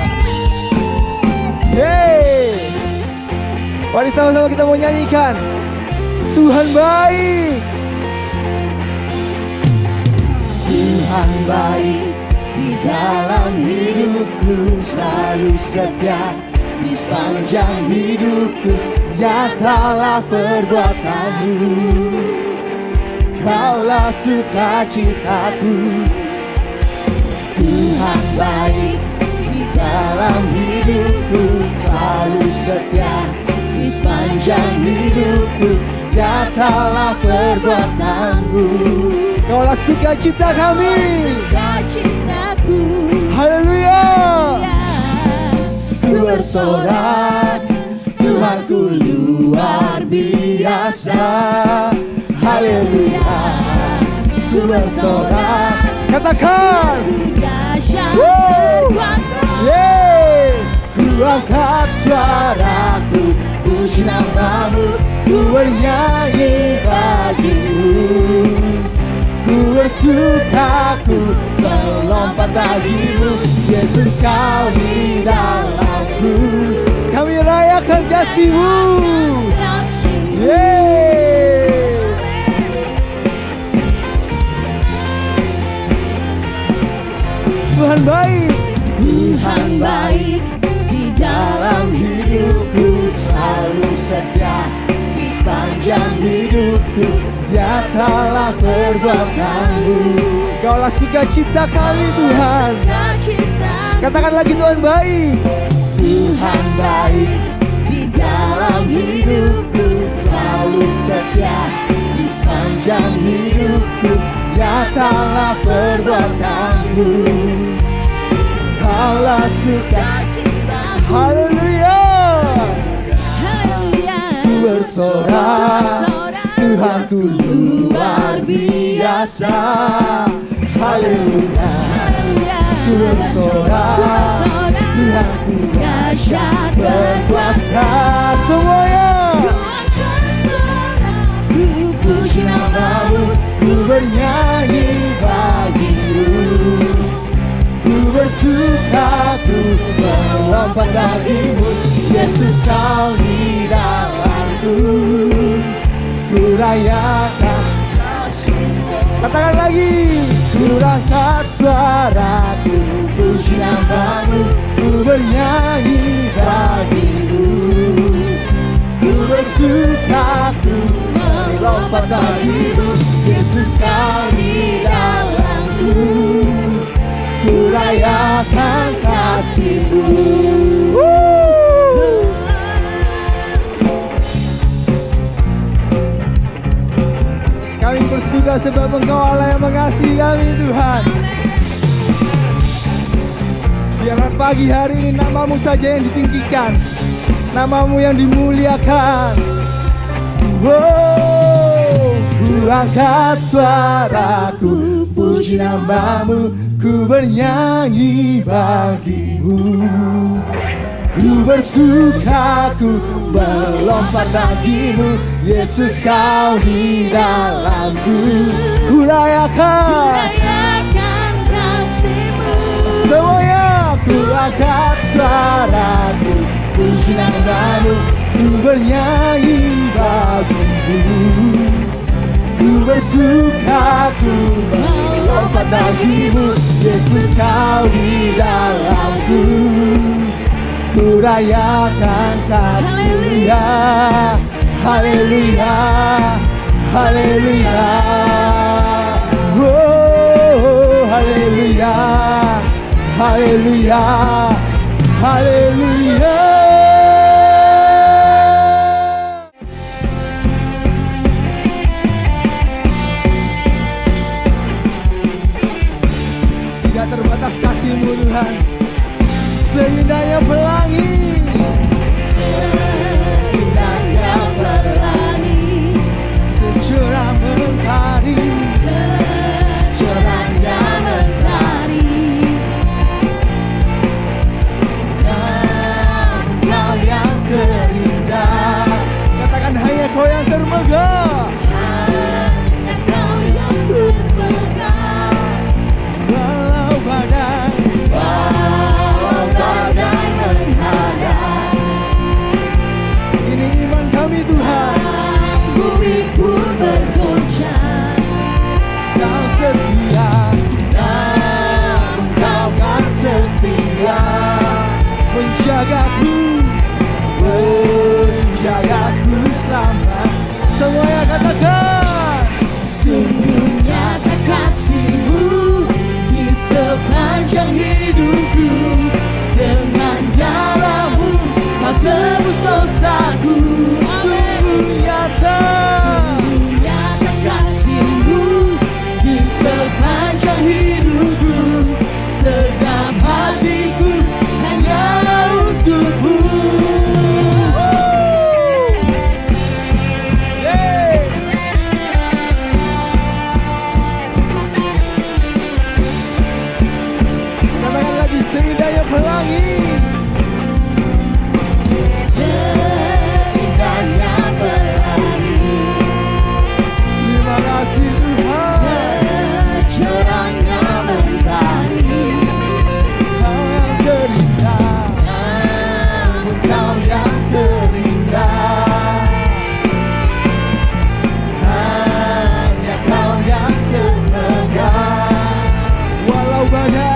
Yeay. Mari sama-sama kita mau nyanyikan Tuhan baik. Tuhan baik di dalam hidupku, selalu setia di sepanjang hidupku. Nyatalah perbuatanmu, Kaulah sukacitaku. Tuhan baik di dalam hidupku, selalu setia di sepanjang hidupku. Nyatalah perbuatanmu, Kaulah sukacita kami. sukacitaku. Haleluya. Ku bersorak, Tuhanku luar biasa. Haleluya. Ku bersorak, Katakan. dahsyat Woo. berkuasa. Yeay. Ku angkat suaraku, puji namamu, ku bernyanyi bagimu. Ku bersuka, ku melompat bagimu, Yesus kau di dalamku. Kami rayakan kasih-Mu. Kasih-Mu. Yeay. Tuhan baik. Tuhan baik di dalam hidupku, selalu setia di sepanjang hidupku. Nyatalah perbuatanmu, Kaulah sukacita kami Tuhan. sukacitaku. Katakan lagi Tuhan baik. Tuhan baik di dalam hidupku, selalu setia di sepanjang hidupku. Nyatalah perbuatanmu, Kaulah sukacitaku. Haleluya. Ku bersorak, Tuhanku luar biasa. Haleluya. Ku bersorak, Tuhanku dahsyat berkuasa. Semuanya. Ku puji namamu, ku bernyanyi bagimu. bersuka, ku melompat bagimu. Yesus kau di dalamku, ku rayakan kasih-Mu. Katakan lagi. Ku angkat suaraku, puji nama-Mu, ku bernyanyi bagimu. Ku bersuka, ku melompat bagimu. Yesus kau di dalamku, ku rayakan kasih-Mu. Kami bersuka sebab Engkau Allah yang mengasihi kami, Tuhan. Biarlah pagi hari ini nama-Mu saja yang ditinggikan, nama-Mu yang dimuliakan. Ku angkat suaraku, puji nama-Mu, ku bernyanyi bagimu. Ku bersuka, ku melompat bagimu. Yesus kau di dalamku, ku rayakan kasih-Mu. Semuanya ku angkat suaraku, puji nama-Mu, ku bernyanyi bagimu. Ku bersuka, ku melompat bagimu. Yesus kau di dalamku, ku rayakan kasih-Nya. Haleluya, haleluya, oh, haleluya, haleluya, haleluya. Tidak terbatas kasih-Mu, Tuhan, seindahnya pelangi. Secerah mentari, secerahnya mentari. Engkau yang terindah, katakan hanya Kau yang termegah. Hanya Kau yang termegah. Walau badai menghadap, ini iman kami, Tuhan. Bumi pun bergoncang, Kau setia, Kau kan setia, menjagaku, menjagaku selamat. Semuanya katakan, sungguh nyata kasih-Mu di sepanjang hidupku. Dengan darah-Mu Kau tebus dosaku. Sungguh nyata kasih-Mu di sepanjang hidupku. Sedap hatiku hanya untuk-Mu. Katakan lagi, seindahnya pelangi. Seindahnya pelangi. Terima kasih, Tuhan. Secerahnya mentari. Kau yang terindah, Kau yang terindah. Hanya Kau yang termegah. Walau badai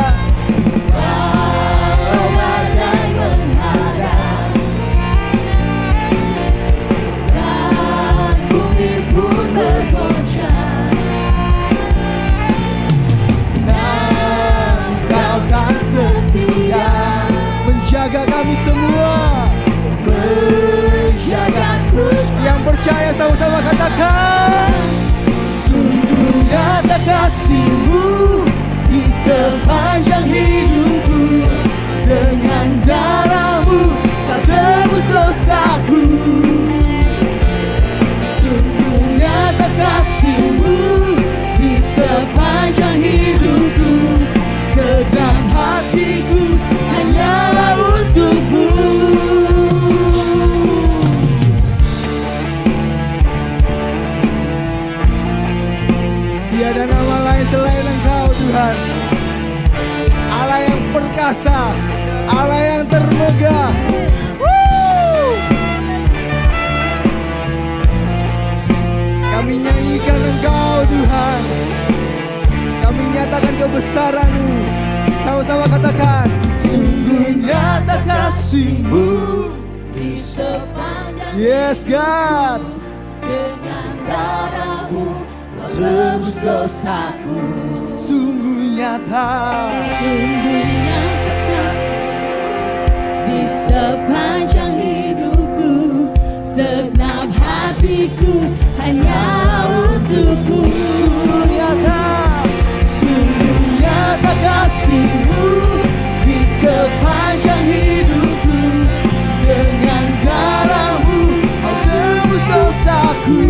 perkasa, Allah yang termegah. Kami nyanyikan Engkau Tuhan, kami nyatakan kebesaran-Mu. Sama-sama katakan, sungguh nyata kasih-Mu Di sepanjang Yes God. dengan darah-Mu Kau tebus dosaku. Sungguh nyata, Sungguh nyata kasih di sepanjang hidupku, segenap hatiku hanya untukmu. sungguh nyata, Sungguh nyata kasih-Mu di sepanjang hidupku, dengan darah-Mu Kau tebus dosaku.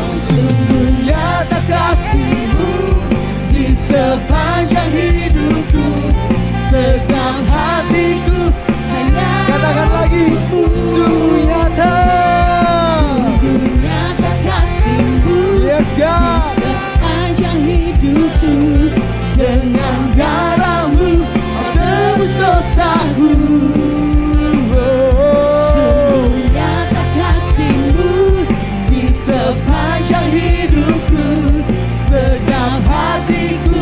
Sungguh nyata kasih-Mu di sepanjang hidupku, segenap hatiku hanya katakan lagi, sungguh nyata. Sungguh nyata kasih-Mu Yes God. sepanjang hidupku, dengan darah-Mu Kau tebus dosaku. Sungguh nyata kasih-Mu di sepanjang hidupku, segenap hatiku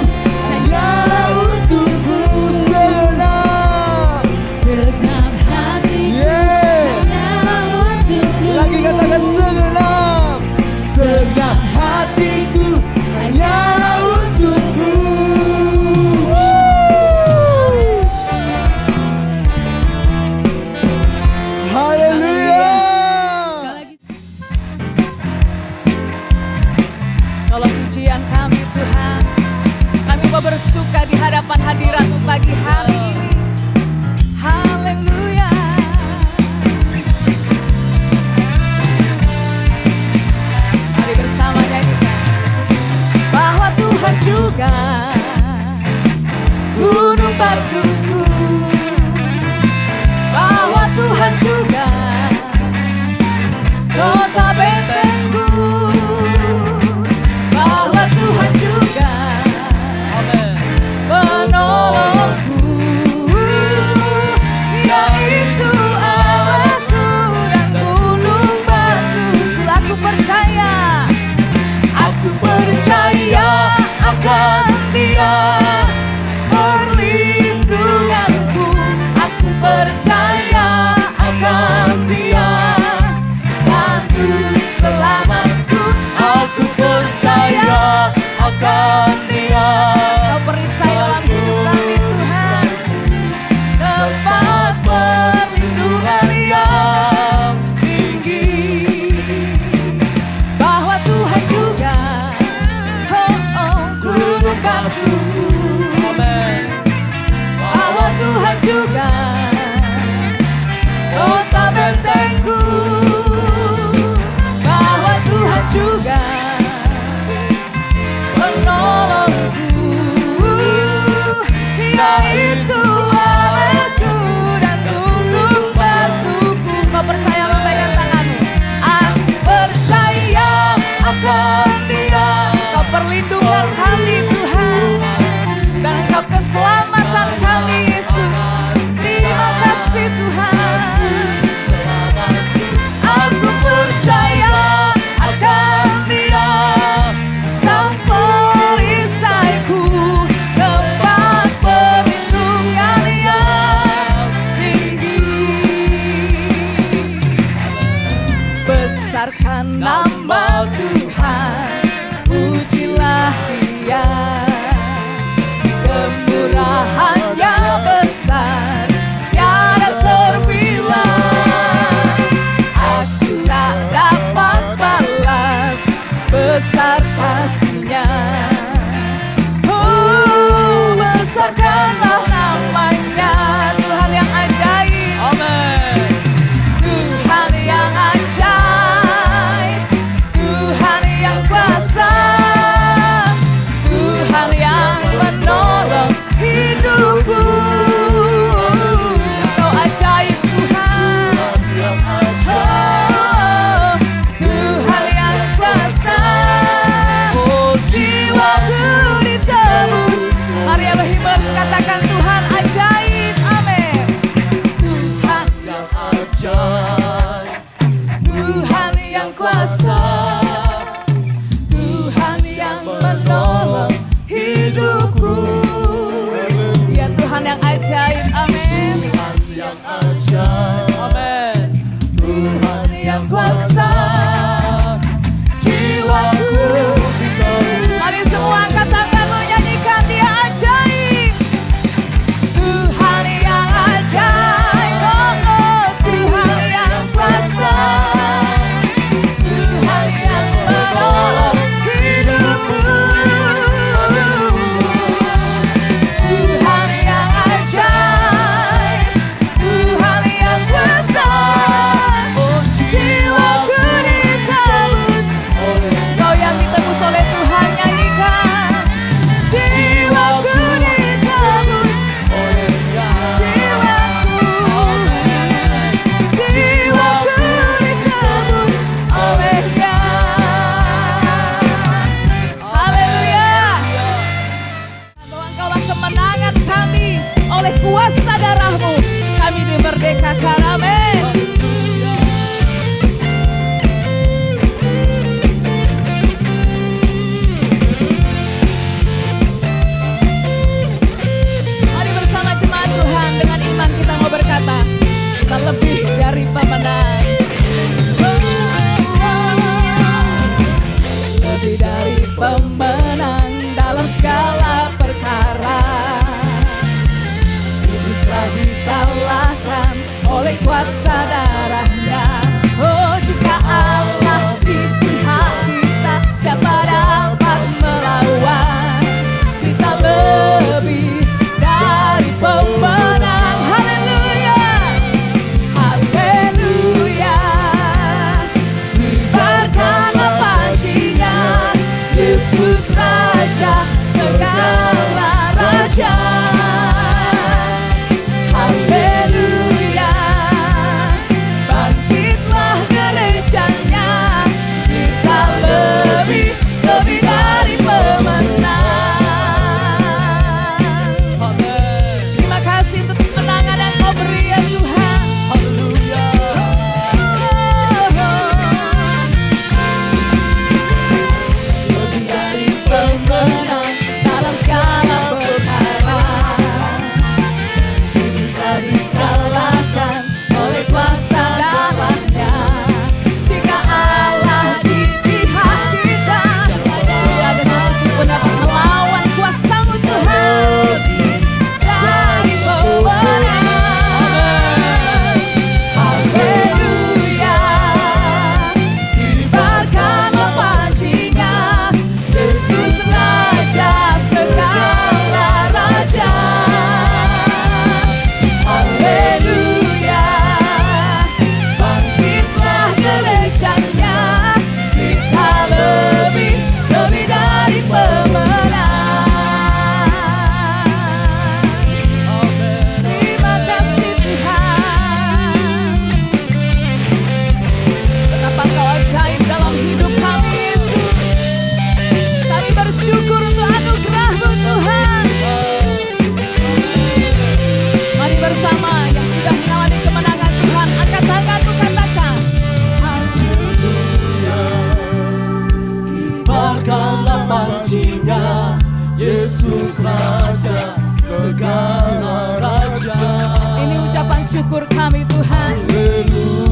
hanyalah untukmu. Senang. Segenap hatiku Yeah. hanyalah untukmu. Lagi katakan segenap. Segenap hatiku hanyalah untukmu. Haleluya. Tolong pujian kami Tuhan. Kami mau bersuka di hadapan hadirat-Mu pagi hari ini. Haleluya. Mari bersama nyanyikan. Bahwa Tuhan juga gunung batuku. Bahwa Tuhan juga kota bentengku. Bahwa Tuhan juga penolongku, yaitu Allahku dan gunung batuku. Aku percaya akan Dia, perlindunganku. Aku percaya akan Dia, bantu selamatku. Aku percaya akan Dia. Kau perisai dalam hidup kami Tuhan, tempat perlindungan yang tinggi. Bahwa Tuhan juga gunung batuku. Bahwa Tuhan juga kota bentengku. Bahwa Tuhan juga penolongku, yaitu Allahku dan gunung batuku. Kau percaya, lambaikan tanganmu. Aku percaya akan Dia. Kau perlindungan kami Tuhan, dan Engkau keselamatan kami Yesus. Terima kasih Tuhan. Aku percaya akan Dia, sang perisaiku, tempat perlindungan kemenangan kami oleh kuasa darah-Mu. Kami dimerdekakan, amin. Mari bersama jemaat Tuhan, dengan iman kita mau berkata, kita lebih dari pemenang. Lebih dari pemenang dalam segala perkara. Iblis telah dikalahkan oleh kuasa darah-Nya. Oh, jika Allah di pihak kita, siapa dapat melawan? Kita lebih dari pemenang. Haleluya, haleluya. Kibarkanlah panjinya, Yesus Raja segala raja. Haleluya, bangkitlah gerejanya, kita lebih dari pemenang. Terima kasih untuk kemenangan yang Kau beri ya Tuhan. Haleluya. Lebih dari pemenang dalam segala perkara. Iblis telah dikalahkan oleh kuasa darah-Nya. Jika Allah di pihak kita, tidak ada satu pun dapat melawan kuasa-Mu Tuhan. Dari pemenang. Haleluya, kibarkanlah panjinya, Yesus Raja segala raja. Haleluya, bangkitlah gerejanya, kita lebih dari pemenang. Terima kasih Tuhan. Betapa Kau ajaib dalam hidup kami Yesus. Kami bersyukur untuk anugerah-Mu Tuhan. Mari bersama yang sudah mengalami kemenangan Tuhan, angkat tanganmu, katakan haleluya. Kibarkanlah panjinya, Yesus Raja segala raja. Ini ucapan syukur kami Tuhan.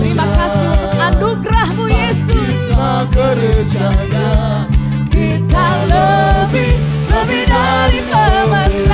Terima kasih untuk anugerah-Mu Yesus. Kita gerejanya, Kita lebih dari pemenang.